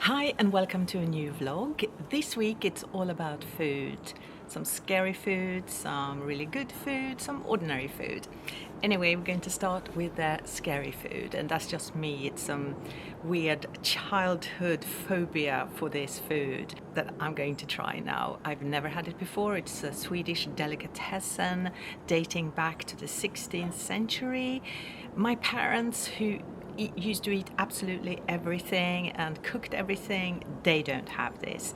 Hi and welcome to a new vlog. This week it's all about food. Some scary food, some really good food, some ordinary food. Anyway, we're going to start with the scary food, and that's just me. It's some weird childhood phobia for this food that I'm going to try now. I've never had it before. It's a Swedish delicatessen dating back to the 16th century. My parents, who used to eat absolutely everything and cooked everything, they don't have this.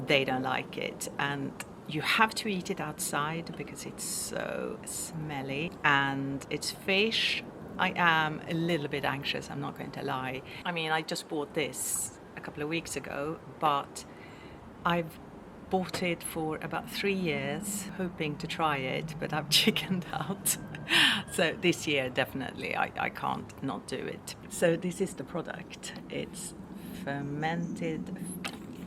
They don't like it, and you have to eat it outside because it's so smelly, and it's fish. I am a little bit anxious, I'm not going to lie. I mean, I just bought this a couple of weeks ago, but I've bought it for about 3 years hoping to try it, but I've chickened out. So this year definitely I can't not do it. So this is the product. It's fermented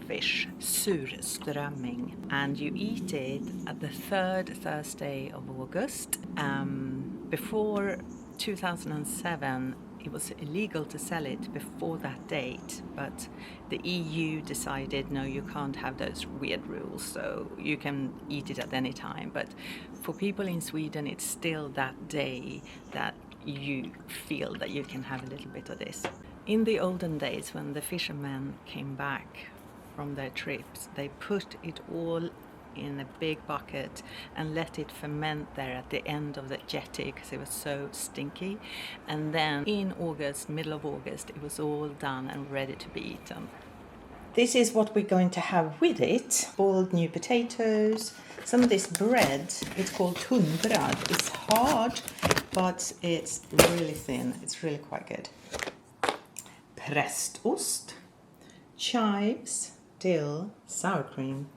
fish, surströmming, and you eat it at the third Thursday of August. Before 2007 it was illegal to sell it before that date, but the EU decided no, you can't have those weird rules, so you can eat it at any time. But for people in Sweden, it's still that day that you feel that you can have a little bit of this. In the olden days, when the fishermen came back from their trips, they put it all in a big bucket and let it ferment there at the end of the jetty because it was so stinky. And then in August, middle of August, it was all done and ready to be eaten. This is what we're going to have with it. Boiled new potatoes, some of this bread. It's called tunnbröd. It's hard, but it's really thin. It's really quite good. Prästost, chives, dill, sour cream,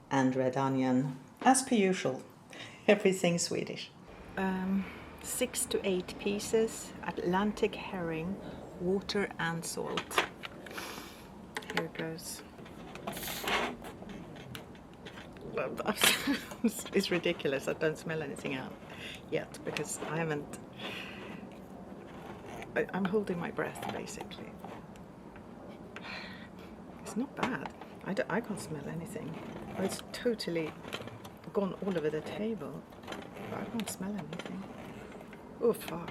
and red onion, as per usual. Everything Swedish. 6 to 8 pieces Atlantic herring, water and salt. Here it goes. It's ridiculous. I don't smell anything out yet because I haven't. I'm holding my breath basically. It's not bad. I can't smell anything. It's totally gone all over the table. I can't smell anything. Oh, fuck.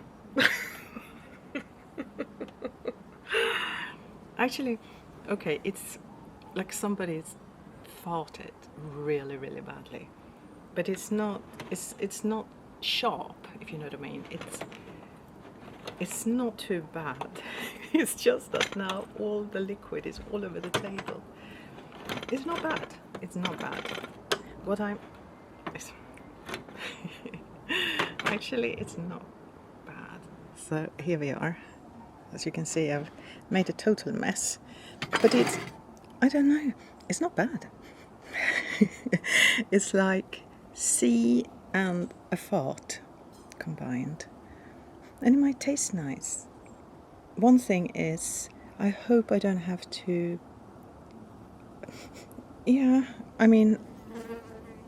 Actually, okay, it's like somebody's farted really, really badly. But it's not sharp, if you know what I mean. It's not too bad. It's just that now all the liquid is all over the table. It's not bad. It's not bad. Actually, it's not bad. So here we are. As you can see, I've made a total mess. But I don't know, it's not bad. It's like sea and a fart combined. And it might taste nice. One thing is, I hope I don't have to. Yeah, I mean,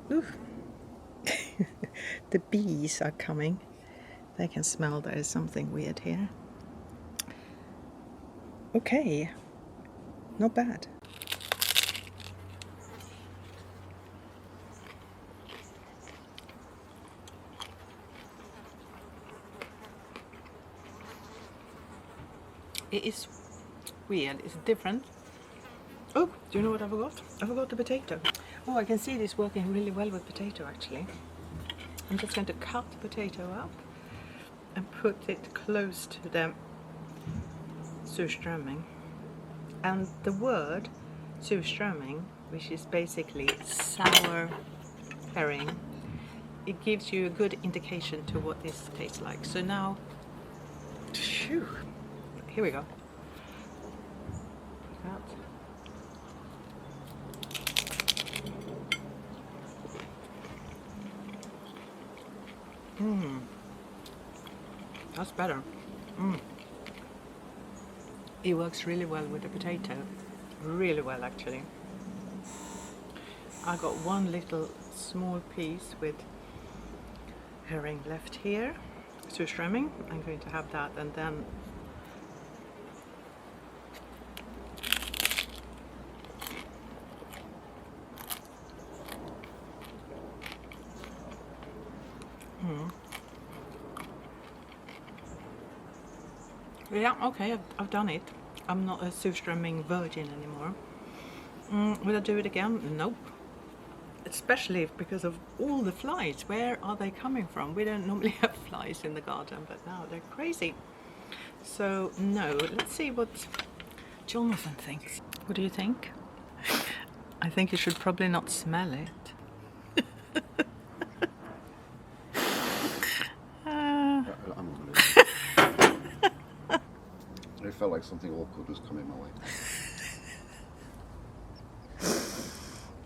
the bees are coming. They can smell there is something weird here. Okay, not bad. It is weird, it's different. Oh, do you know what I forgot? I forgot the potato. Oh, I can see this working really well with potato actually. I'm just going to cut the potato up and put it close to the surströmming. And the word surströmming, which is basically sour herring, it gives you a good indication to what this tastes like. So now, phew, here we go. That's better. It works really well with the potato. Really well, actually. I got one little small piece with herring left here. Surströmming. I'm going to have that, and then Yeah, okay, I've done it. I'm not a surströmming virgin anymore. Will I do it again? Nope. Especially because of all the flies. Where are they coming from? We don't normally have flies in the garden, but now they're crazy. So no, let's see what Jonathan thinks. What do you think? I think you should probably not smell it. It felt like something awkward was coming my way.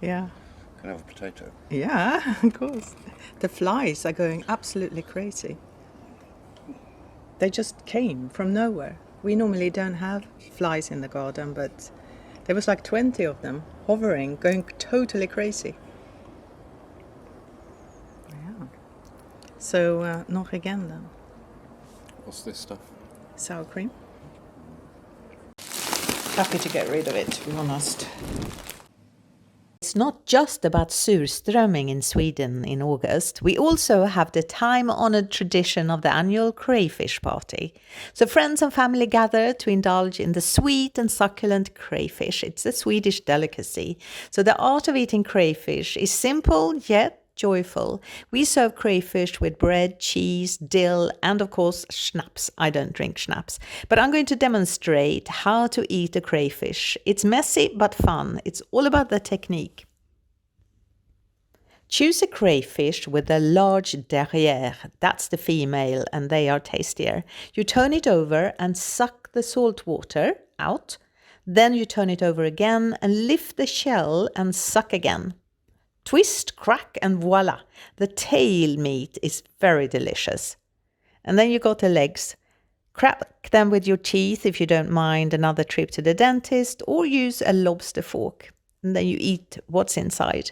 Yeah. Can I have a potato? Yeah, of course. The flies are going absolutely crazy. They just came from nowhere. We normally don't have flies in the garden, but there was like 20 of them hovering, going totally crazy. Yeah. So, nog again then. What's this stuff? Sour cream. Happy to get rid of it, to be honest. It's not just about surströmming in Sweden in August. We also have the time-honored tradition of the annual crayfish party. So friends and family gather to indulge in the sweet and succulent crayfish. It's a Swedish delicacy. So the art of eating crayfish is simple yet joyful. We serve crayfish with bread, cheese, dill, and of course schnapps. I don't drink schnapps, but I'm going to demonstrate how to eat a crayfish. It's messy but fun. It's all about the technique. Choose a crayfish with a large derrière. That's the female, and they are tastier. You turn it over and suck the salt water out. Then you turn it over again and lift the shell and suck again. Twist, crack, and voila! The tail meat is very delicious. And then you got the legs. Crack them with your teeth if you don't mind another trip to the dentist, or use a lobster fork. And then you eat what's inside.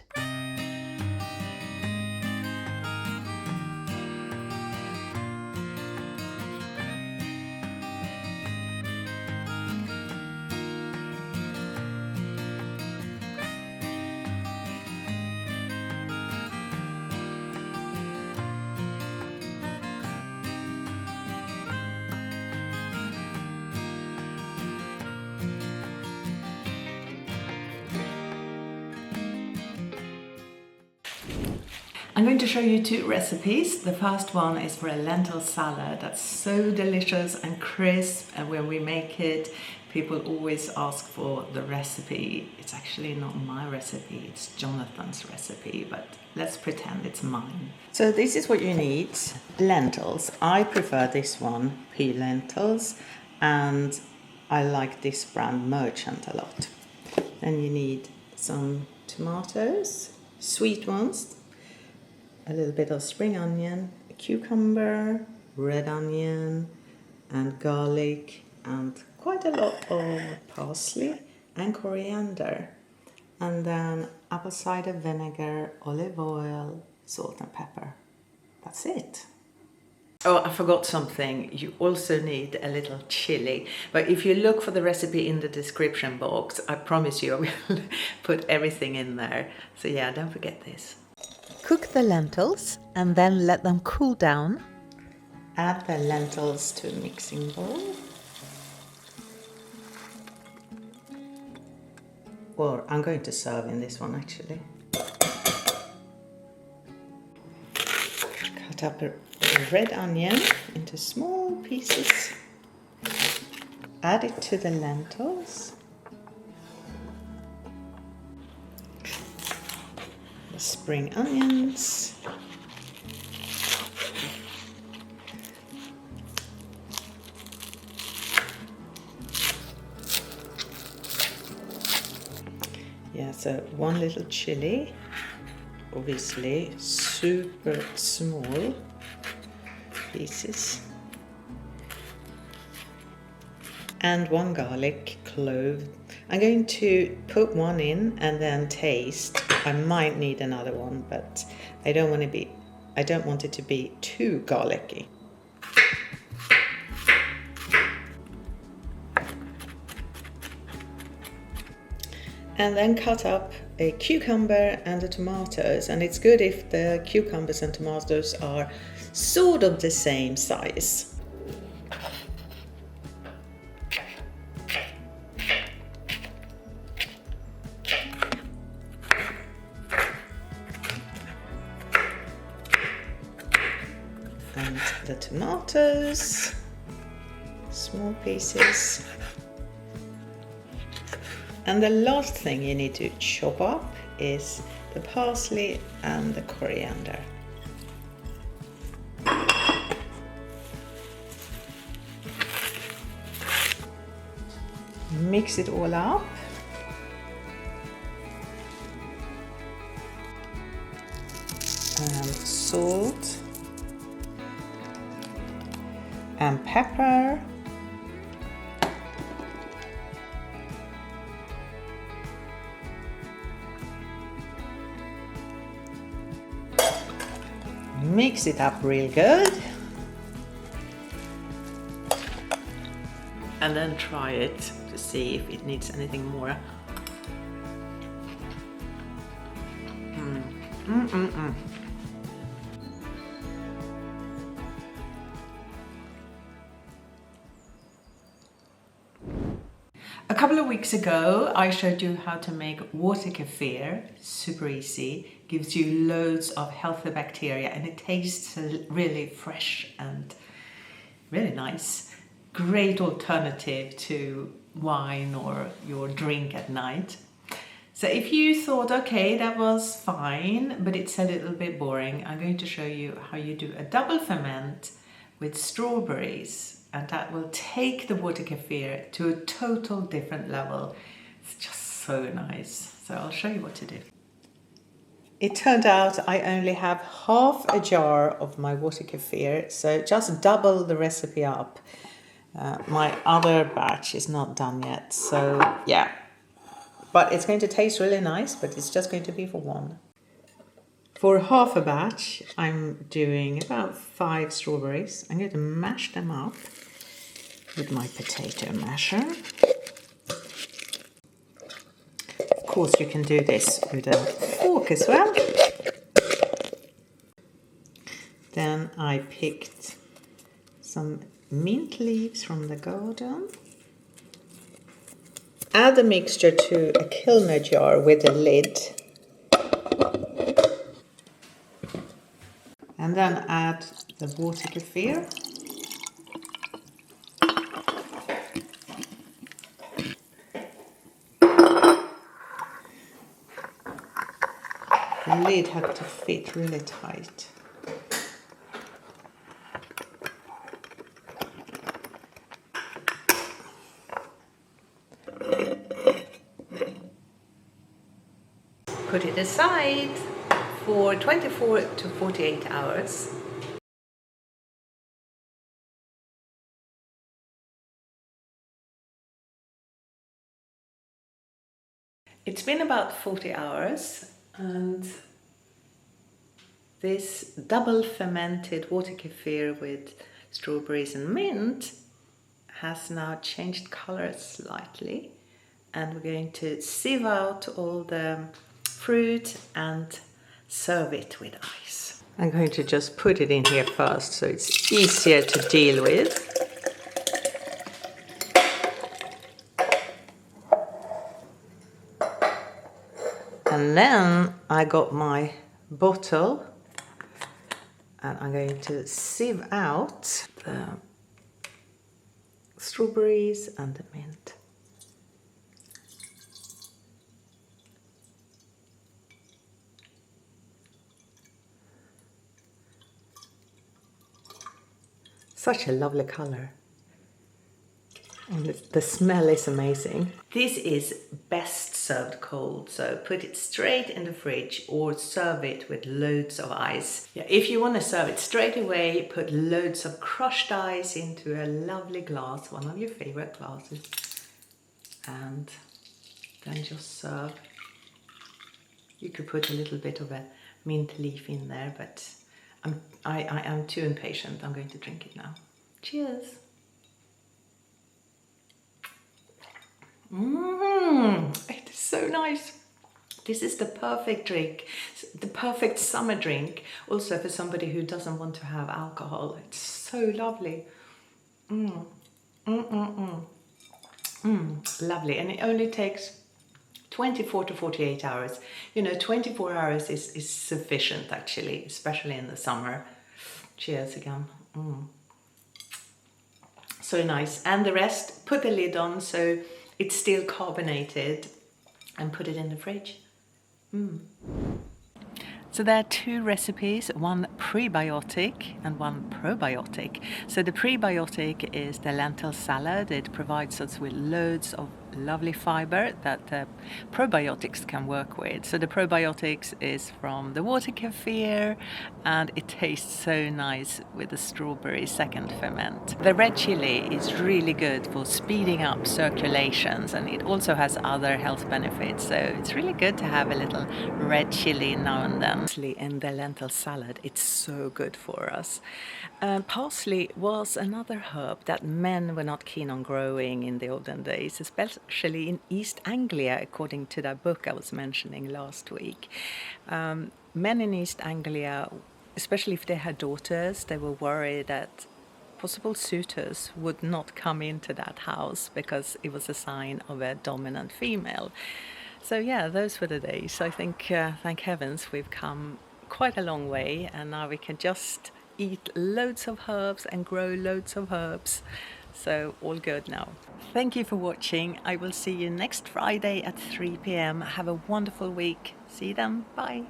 I'm going to show you two recipes. The first one is for a lentil salad that's so delicious and crisp, and when we make it, people always ask for the recipe. It's actually not my recipe, it's Jonathan's recipe, but let's pretend it's mine. So this is what you need. Lentils. I prefer this one, pea lentils, and I like this brand Merchant a lot. Then you need some tomatoes, sweet ones, a little bit of spring onion, a cucumber, red onion, and garlic, and quite a lot of parsley and coriander. And then apple cider vinegar, olive oil, salt and pepper. That's it. Oh, I forgot something. You also need a little chili. But if you look for the recipe in the description box, I promise you I will put everything in there. So yeah, don't forget this. Cook the lentils and then let them cool down. Add the lentils to a mixing bowl. Or I'm going to serve in this one actually. Cut up a red onion into small pieces. Add it to the lentils. The spring onions. Yeah, so one little chili, obviously super small pieces, and one garlic clove. I'm going to put one in and then taste. I might need another one, but I don't want it to be too garlicky. And then cut up a cucumber and the tomatoes, and it's good if the cucumbers and tomatoes are sort of the same size. the tomatoes, small pieces. And the last thing you need to chop up is the parsley and the coriander. Mix it all up. And salt and pepper. Mix it up real good. And then try it to see if it needs anything more. A couple of weeks ago, I showed you how to make water kefir. Super easy, gives you loads of healthy bacteria, and it tastes really fresh and really nice. Great alternative to wine or your drink at night. So if you thought, okay, that was fine, but it's a little bit boring, I'm going to show you how you do a double ferment with strawberries. And that will take the water kefir to a total different level. It's just so nice. So I'll show you what to do. It turned out I only have half a jar of my water kefir, so just double the recipe up. My other batch is not done yet, so yeah. But it's going to taste really nice, but it's just going to be for one. For half a batch, I'm doing about 5 strawberries. I'm going to mash them up with my potato masher. Of course, you can do this with a fork as well. Then I picked some mint leaves from the garden. Add the mixture to a kilner jar with a lid. And then add the water kefir. The lid had to fit really tight. Put it aside for 24 to 48 hours. It's been about 40 hours and this double fermented water kefir with strawberries and mint has now changed color slightly, and we're going to sieve out all the fruit and serve it with ice. I'm going to just put it in here first so it's easier to deal with. And then I got my bottle and I'm going to sieve out the strawberries and the mint. Such a lovely color. And the smell is amazing. This is best served cold, so put it straight in the fridge or serve it with loads of ice. Yeah, if you want to serve it straight away, put loads of crushed ice into a lovely glass, one of your favorite glasses, and then just serve. You could put a little bit of a mint leaf in there, but I am too impatient. I'm going to drink it now. Cheers. It is so nice. This is the perfect drink, the perfect summer drink, also for somebody who doesn't want to have alcohol. It's so lovely. Lovely, and it only takes 24 to 48 hours. You know, 24 hours is sufficient actually, especially in the summer. Cheers again. So nice. And the rest, put the lid on so it's still carbonated and put it in the fridge. So there are two recipes, one prebiotic and one probiotic. So the prebiotic is the lentil salad. It provides us with loads of lovely fiber that the probiotics can work with. So the probiotics is from the water kefir, and it tastes so nice with the strawberry second ferment. The red chili is really good for speeding up circulations, and it also has other health benefits. So it's really good to have a little red chili now and then. In the lentil salad, it's so good for us. Parsley was another herb that men were not keen on growing in the olden days, especially in East Anglia, according to that book I was mentioning last week. Men in East Anglia, especially if they had daughters, they were worried that possible suitors would not come into that house because it was a sign of a dominant female. So yeah, those were the days. I think, thank heavens, we've come quite a long way, and now we can just eat loads of herbs and grow loads of herbs. So all good now. Thank you for watching. I will see you next Friday at 3 p.m. Have a wonderful week. See you then. Bye.